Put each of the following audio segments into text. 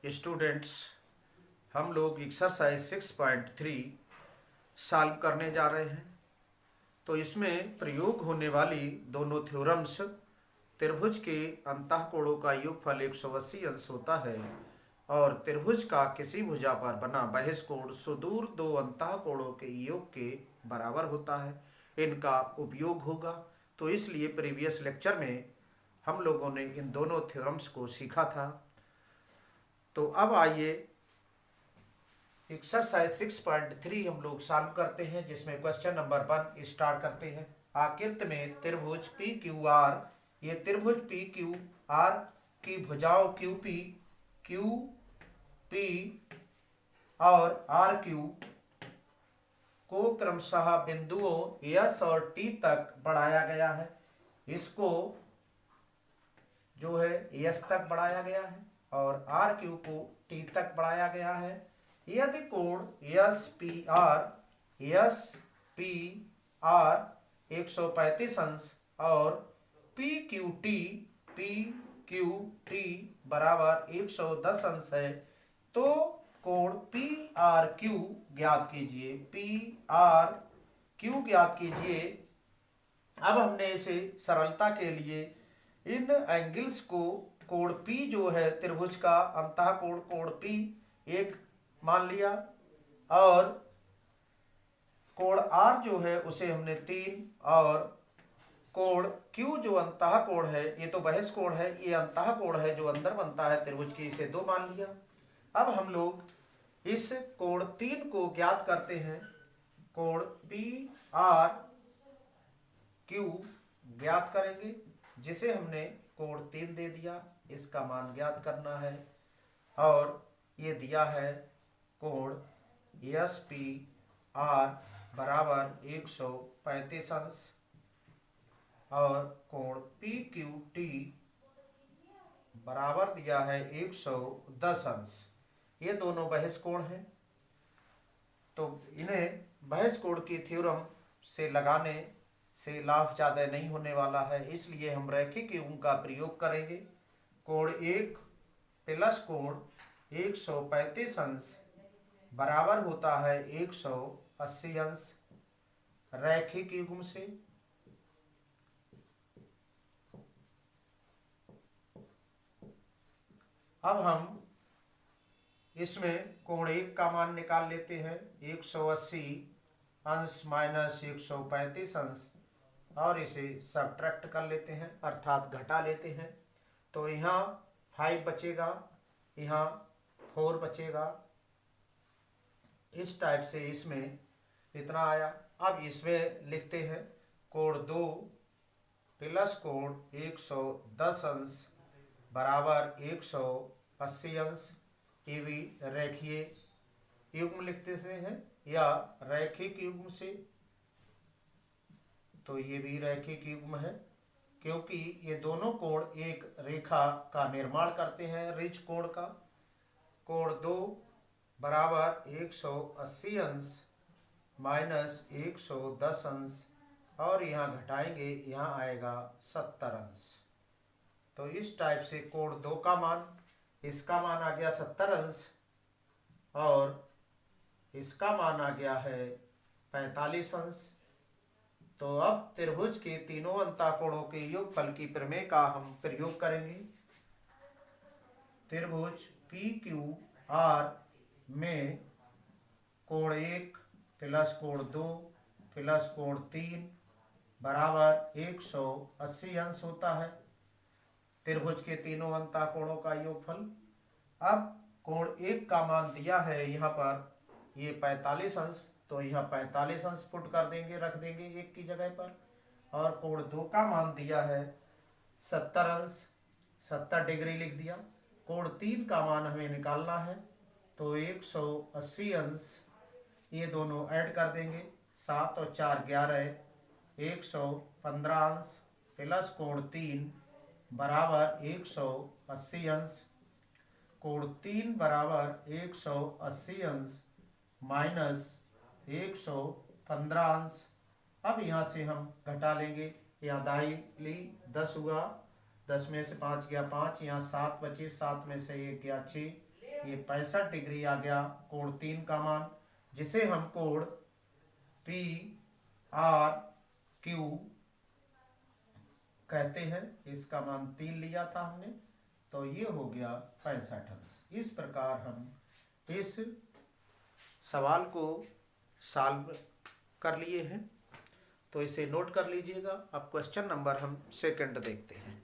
Students, हम लोग exercise 6.3 solve करने जा रहे हैं। तो इसमें प्रयोग होने वाली दोनों थ्योरम्स, त्रिभुज के अंतःकोणों का योगफल 180 अंश होता है और त्रिभुज का किसी भुजा पर बना बहिष्कोण सुदूर दो अंतःकोणों के योग के बराबर होता है, इनका उपयोग होगा। तो इसलिए प्रीवियस लेक्चर में हम लोगों ने इन दोनों थ्योरम्स को सीखा था। तो अब आइए एक्सरसाइज 6.3 हम लोग सॉल्व करते हैं, जिसमें क्वेश्चन नंबर 1 स्टार्ट करते हैं। आकृति में त्रिभुज पी क्यू आर, ये त्रिभुज पी क्यू आर की भुजाओं क्यू पी और आर क्यू को क्रमशः बिंदुओं एस और टी तक बढ़ाया गया है। इसको जो है एस तक बढ़ाया गया है और आर क्यू को टी तक बढ़ाया गया है। यदि कोण एस पी आर 135 अंश और पी क्यू टी बराबर 110 अंश है, तो कोण पी आर क्यू ज्ञात कीजिए। पी आर क्यू ज्ञात कीजिए। अब हमने इसे सरलता के लिए इन एंगल्स को, कोण P जो है त्रिभुज का अंतःकोण कोण P एक मान लिया और कोण R जो है उसे हमने 3 और कोण Q जो अंतःकोण है, ये तो बहिष्कोण है, ये अंतःकोण है जो अंदर बनता है त्रिभुज के, इसे 2 मान लिया। अब हम लोग इस कोण 3 को ज्ञात करते हैं। कोण PR Q ज्ञात करेंगे, जिसे हमने कोण 3 दे दिया। इसका मान ज्ञात करना है और ये दिया है कोण SPR बराबर 135 अंश और कोण PQT बराबर दिया है 110 अंश। ये दोनों बहिष्कोण हैं, तो इन्हें बहिष्कोण की थ्योरम से लगाने से लाभ ज्यादा नहीं होने वाला है, इसलिए हम रैखिक युग्म का प्रयोग करेंगे। कोण 1 प्लस कोण 135 अंश बराबर होता है 180 अंश रैखिक युग्म से। अब हम इसमें कोण 1 का मान निकाल लेते हैं। 180 अंश माइनस 135 अंश और इसे सब्ट्रैक्ट कर लेते हैं, अर्थात घटा लेते हैं। तो यहाँ 5 बचेगा, यहाँ 4 बचेगा। इस टाइप से इसमें इतना आया। अब इसमें लिखते हैं कोण 2 प्लस कोण 110 अंश बराबर 180 अंश। ये भी रेखीय युग्म लिखते से हैं या रैखिक युग्म से, तो ये भी रैखिक युग्म है क्योंकि ये दोनों कोण एक रेखा का निर्माण करते हैं, ऋज कोण का। कोण 2 बराबर 180 अंश माइनस 110 अंश और यहाँ घटाएंगे, यहाँ आएगा 70 अंश। तो इस टाइप से कोण 2 का मान, इसका मान आ गया 70 अंश और इसका मान आ गया है 45 अंश। तो अब त्रिभुज के तीनों अंतःकोणों के योगफल की प्रमेय का हम प्रयोग करेंगे। त्रिभुज PQR में कोण 1 प्लस कोण 2 प्लस कोण 3 बराबर 180 अंश होता है त्रिभुज के तीनों अंतःकोणों का योगफल। अब कोण 1 का मान दिया है यहाँ पर ये 45 अंश, तो यहाँ 45 अंश पुट कर देंगे, रख देंगे 1 की जगह पर। और कोण 2 का मान दिया है 70 अंश, 70 डिग्री लिख दिया। कोण 3 का मान हमें निकालना है, तो 180 अंश, ये दोनों ऐड कर देंगे, 7 और 4 11, 115 अंश प्लस कोण 3 बराबर 180 अंश। कोण 3 बराबर 180 अंश माइनस 115 अंश। अब यहाँ से हम घटा लेंगे, यहाँ दाई ली 10 हुआ, 10 में से 5 गया 5, यहाँ 7 बचे, 7 में से 1 गया 6, ये 65 डिग्री आ गया कोण 3 का मान, जिसे हम कोण पी आर क्यू कहते हैं। इसका मान 3 लिया था हमने, तो ये हो गया 65 अंश। इस प्रकार हम इस सवाल को सॉल्व कर लिए हैं, तो इसे नोट कर लीजिएगा। अब क्वेश्चन नंबर हम सेकंड देखते हैं।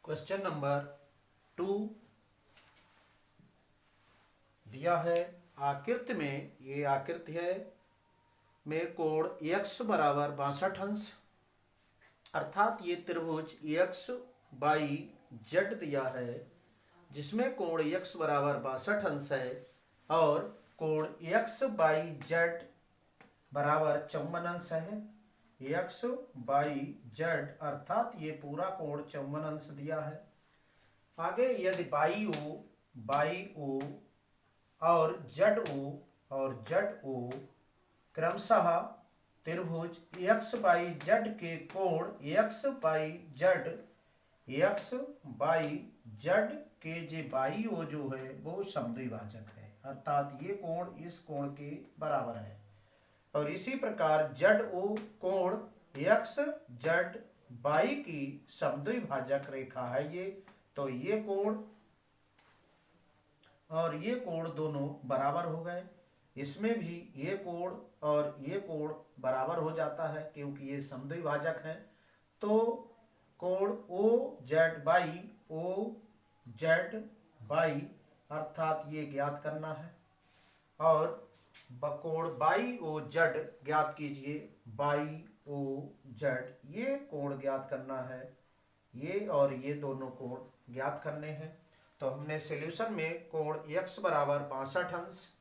क्वेश्चन नंबर 2 दिया है आकृति में, ये आकृति है में कोण x बराबर 62 अंश, अर्थात ये त्रिभुज x बाई z दिया है, जिसमें कोण x बराबर 62 अंश है और कोण x बाई z बराबर 54 अंश है। x बाई z अर्थात ये पूरा कोण 54 अंश दिया है। आगे यदि बाई ओ और जेड ओ क्रमशः त्रिभुज x बाई z के कोण x बाई z के जे बाई ओ जो है वो समद्विभाजक है, अर्थात ये कोण इस कोण के बराबर है। और इसी प्रकार जेड ओ कोण x जेड बाई की समद्विभाजक रेखा है ये, तो ये कोण और ये कोण दोनों बराबर हो गए। इसमें भी ये कोण और ये कोण बराबर हो जाता है क्योंकि ये समद्विभाजक है। तो कोण ओ जेड बाई अर्थात ये ज्ञात करना है, और कोण बाई ओ जेड ज्ञात कीजिए। बाई ओ जेड ये कोण ज्ञात करना है, ये और ये दोनों कोण ज्ञात करने हैं। तो हमने सॉल्यूशन में कोण x बराबर 65 अंश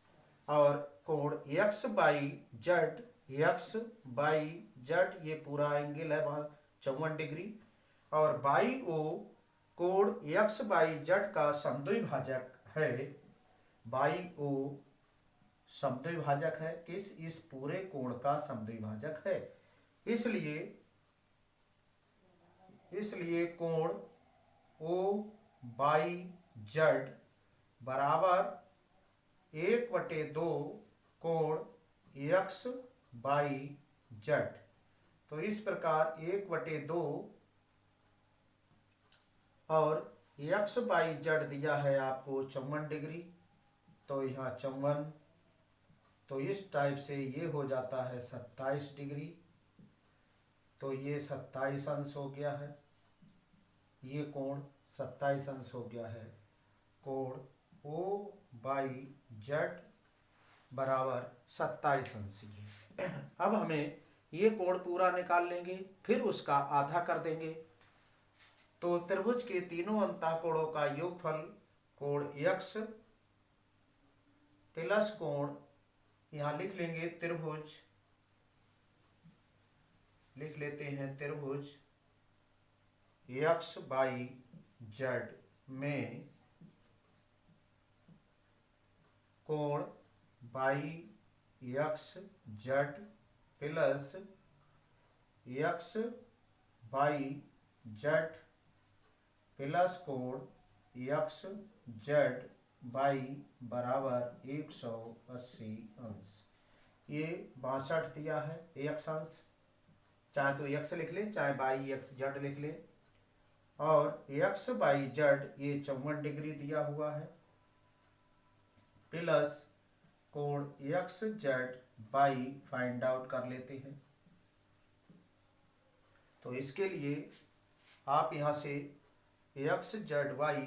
और कोण x बाई जेड ये पूरा एंगल है 54 डिग्री, और बाई ओ कोण x बाई जेड का समद्विभाजक है। बाई ओ समद्विभाजक है किस? इस पूरे कोण का समद्विभाजक है। इसलिए कोण ओ बाई जेड बराबर 1/2 कोण x बाई जेड। तो इस प्रकार 1/2 और x बाई जेड दिया है आपको 54 डिग्री, तो यहाँ 54, तो इस टाइप से ये हो जाता है 27 डिग्री, तो ये 27 अंश हो गया है। ये कोण 27 अंश हो गया है। कोण O बाई जेड बराबर 27 अंश। अब हमें ये कोण पूरा निकाल लेंगे, फिर उसका आधा कर देंगे। तो त्रिभुज के तीनों अंतःकोणों का योगफल कोण x प्लस कोण, यहाँ लिख लेंगे त्रिभुज, लिख लेते हैं त्रिभुज x बाई जेड में कोण by x Z plus x by Z plus कोण x जेड बाई बराबर 180 अंश। ये 62 दिया है x अंश, चाहे तो x लिख ले चाहे बाई x जेड लिख ले, और x बाई जेड ये 54 डिग्री दिया हुआ है, प्लस कोण x Z by find out कर लेते हैं। तो इसके लिए आप यहाँ से x जेड बाई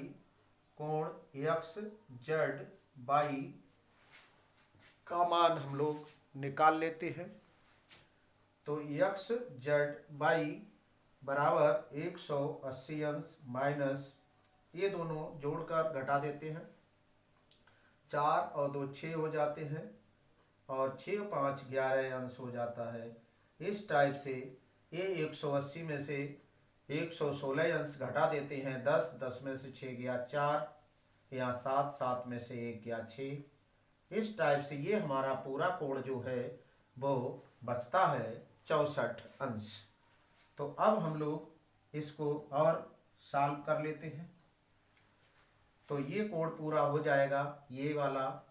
कोण x जेड बाई का मान हम लोग निकाल लेते हैं। तो x जेड बाई बराबर 180 अंश माइनस, ये दोनों जोड़कर घटा देते हैं, 4 और 2 6 हो जाते हैं, और 6 और 5 11 अंश हो जाता है। इस टाइप से ये 180 में से 116 अंश घटा देते हैं। 10 में से 6 गया 4, यहाँ 7 में से 1 गया 6। इस टाइप से ये हमारा पूरा कोण जो है वो बचता है 64 अंश। तो अब हम लोग इसको और सॉल्व कर लेते हैं। तो ये कोण पूरा हो जाएगा, ये वाला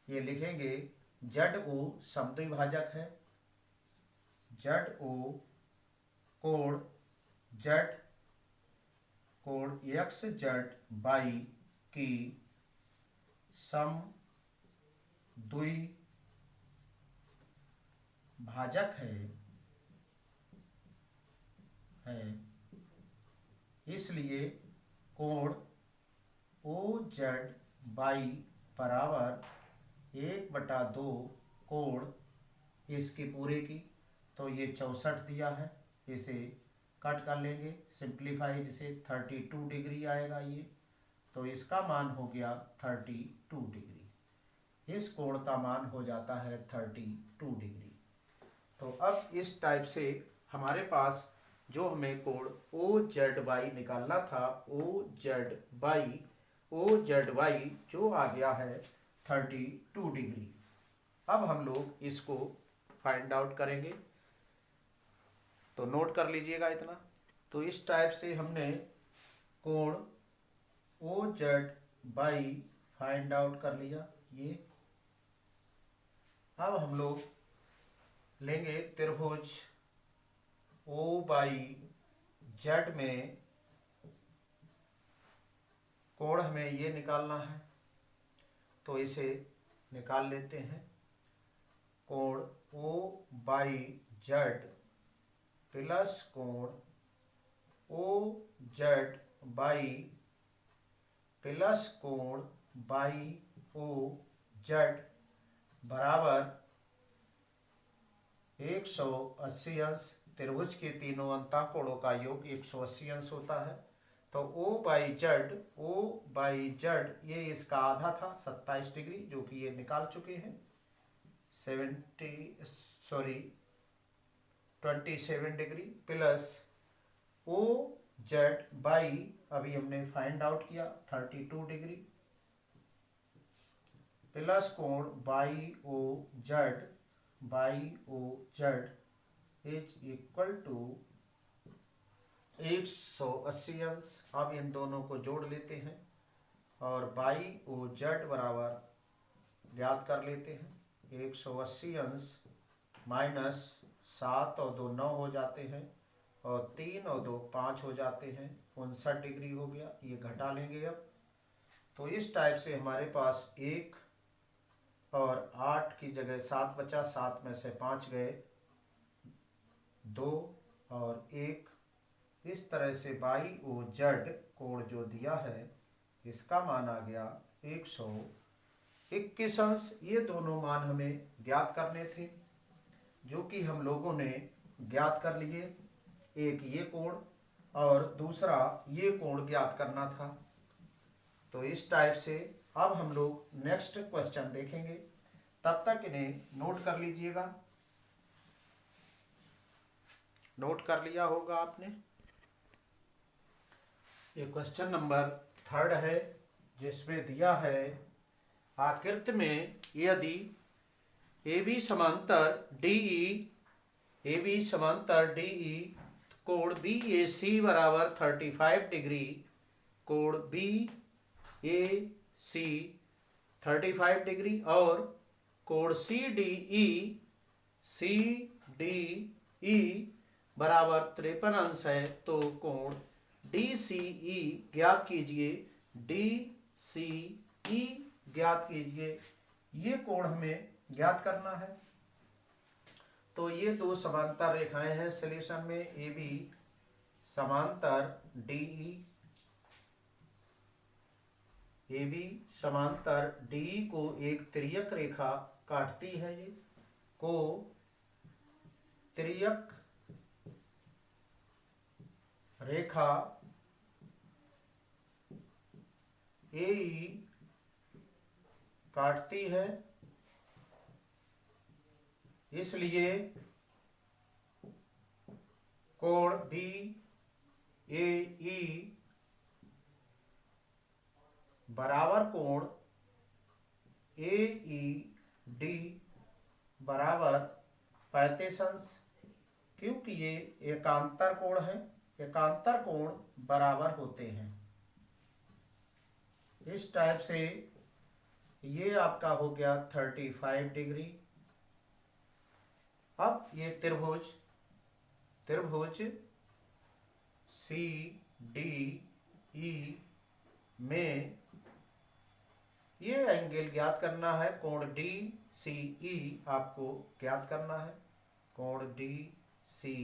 ये लिखेंगे ZO समद्विभाजक है, ZO कोण Z कोण XZ की समद्विभाजक है इसलिए कोण OZ बराबर 1/2 कोण इसके पूरे की, तो ये 64 दिया है, इसे कट कर लेंगे सिंप्लीफाई, जिसे 32 डिग्री आएगा ये, तो इसका मान हो गया 32 डिग्री। इस कोण का मान हो जाता है 32 डिग्री। तो अब इस टाइप से हमारे पास जो हमें कोण OZY निकालना था, OZY जो आ गया है 32 डिग्री। अब हम लोग इसको फाइंड आउट करेंगे, तो नोट कर लीजिएगा इतना। तो इस टाइप से हमने कोण OZY फाइंड आउट कर लिया ये। अब हम लोग लेंगे त्रिभुज OYZ में कोण हमें ये निकालना है, तो इसे निकाल लेते हैं। कोण OYZ प्लस कोण OZY प्लस कोण YOZ बराबर 180 अंश। त्रिभुज के तीनों अंतःकोणों का योग 180 अंश होता है। तो OYZ ये इसका आधा था 27 डिग्री, जो कि ये निकाल चुके हैं। 27 डिग्री प्लस OZY अभी हमने फाइंड आउट किया 32 डिग्री प्लस कोण YOZ इज इक्वल टू 180 अंश। अब इन दोनों को जोड़ लेते हैं और YOZ बराबर ज्ञात कर लेते हैं। 180 अंश माइनस 7 और 2 9 हो जाते हैं, और 3 और 2 5 हो जाते हैं, 59 डिग्री हो गया। ये घटा लेंगे अब। तो इस टाइप से हमारे पास 1 और 8 की जगह 7 बचा, 7 में से 5 गए, 2 और 1। इस तरह से YOZ कोण जो दिया है इसका मान आ गया 121 अंश। ये दोनों मान हमें ज्ञात करने थे, जो कि हम लोगों ने ज्ञात कर लिए। एक ये कोण और दूसरा ये कोण ज्ञात करना था। तो इस टाइप से अब हम लोग नेक्स्ट क्वेश्चन देखेंगे। तब तक इन्हें नोट कर लीजिएगा। नोट कर लिया होगा आपने। ये क्वेश्चन नंबर 3 है, जिसमें दिया है आकृति में यदि AB समांतर DE कोण BAC बराबर 35 डिग्री, कोण BAC 35 डिग्री और कोण CDE बराबर 53 अंश है, तो कोण DCE ज्ञात कीजिए। DCE ज्ञात कीजिए। ये कोण हमें ज्ञात करना है। तो ये दो समांतर रेखाएं हैं सॉल्यूशन में, AB समांतर DE, AB समांतर DE को एक तिर्यक रेखा काटती है। ये को तिर्यक रेखा AE काटती है, इसलिए कोण BAE बराबर कोण AED बराबर 35 अंश। क्योंकि ये एकांतर कोण है, एकांतर कोण बराबर होते हैं। इस टाइप से ये आपका हो गया 35 डिग्री। अब ये त्रिभुज सी डी ई में ये एंगल ज्ञात करना है, कोण डी सी ई आपको ज्ञात करना है, कोण D C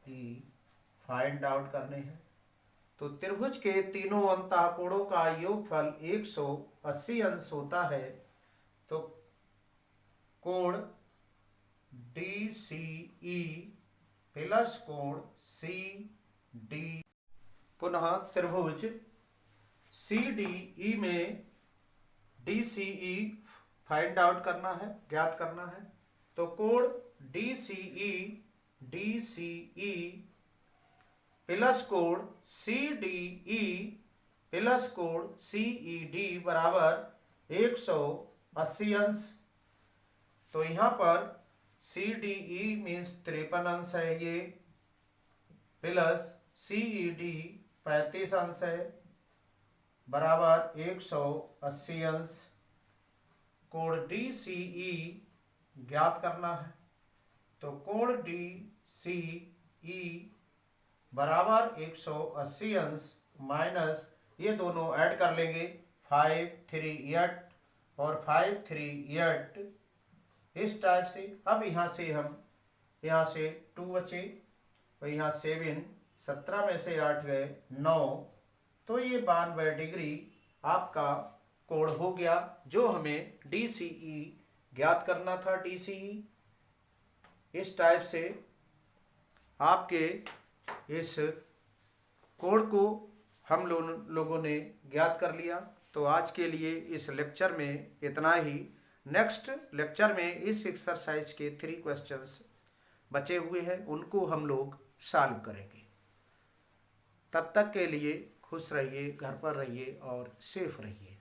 E find out करने हैं। तो त्रिभुज के तीनों अंतः कोणों का योगफल 180 अंश होता है। तो कोण डी सी ई प्लस कोण सी डी, पुनः त्रिभुज सी डी ई में D C E find out करना है, ज्ञात करना है। तो कोण डी सी ई प्लस कोण सी डी ई प्लस कोण सी ई डी बराबर 180 अंश। तो यहां पर सी डी ई मीन्स 53 अंश है ये, प्लस सी ई डी 35 अंश है, बराबर 180 अंश। कोण डी सी ई ज्ञात करना है। तो कोण डी सी ई बराबर 180 अंश माइनस ये दोनों ऐड कर लेंगे 5 3 8 और 5 3 8 इस टाइप से। अब यहाँ से 2 बचे और यहाँ 7, 17 में से 8 गए 9, तो ये 92 डिग्री आपका कोण हो गया, जो हमें डी सी ई ज्ञात करना था। डी सी ई इस टाइप से आपके इस कोण को हम लोगों ने ज्ञात कर लिया। तो आज के लिए इस लेक्चर में इतना ही। नेक्स्ट लेक्चर में इस एक्सरसाइज के 3 क्वेश्चंस बचे हुए हैं, उनको हम लोग सॉल्व करेंगे। तब तक के लिए खुश रहिए, घर पर रहिए और सेफ रहिए।